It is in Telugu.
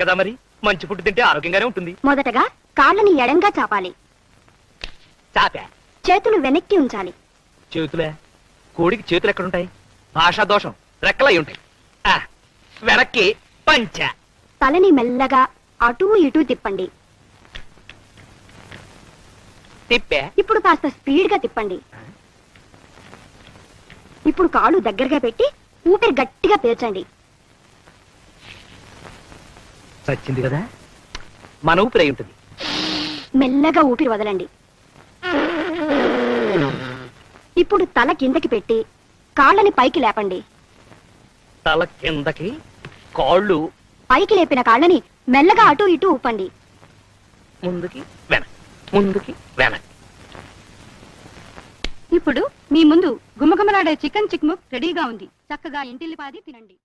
కదా మరి మంచి ఫుడ్ తింటే ఆరోగ్యంగానే ఉంటుంది. మొదటగా కాళ్ళని ఎడంగా చాపాలి. చాపా చేతులు వెనక్కి ఉంచాలి. చేతులే? కోడికి చేతులు ఎక్కడుంటాయి? భాషా దోషం, రెక్కలై ఉంటాయి. ఆ, వెనక్కి పంచ. తలని మెల్లగా అటూ ఇటూ తిప్పండి. తిప్పే. ఇప్పుడు కాస్త స్పీడ్ గా తిప్పండి. ఇప్పుడు కాళ్ళు దగ్గరగా పెట్టి ఊపిరి గట్టిగా పీల్చండి. చచ్చింది కదా, మన ఊపిరి అయి ఉంటుంది. మెల్లగా ఊపిరి వదలండి. ఇప్పుడు తల కిందకి పెట్టి కాళ్ళని పైకి లేపండి. తల కిందకి, కాళ్ళు పైకి లేపిన కాళ్ళని మెల్లగా అటూ ఇటూ ఊపండి. ముందుకి వెనక్కి, ముందుకి వెనక్కి. ఇప్పుడు మీ ముందు గుమగుమలాడే చికెన్ చిక్ముక్ రెడీగా ఉంది. చక్కగా ఇంటిల్లిపాది తినండి.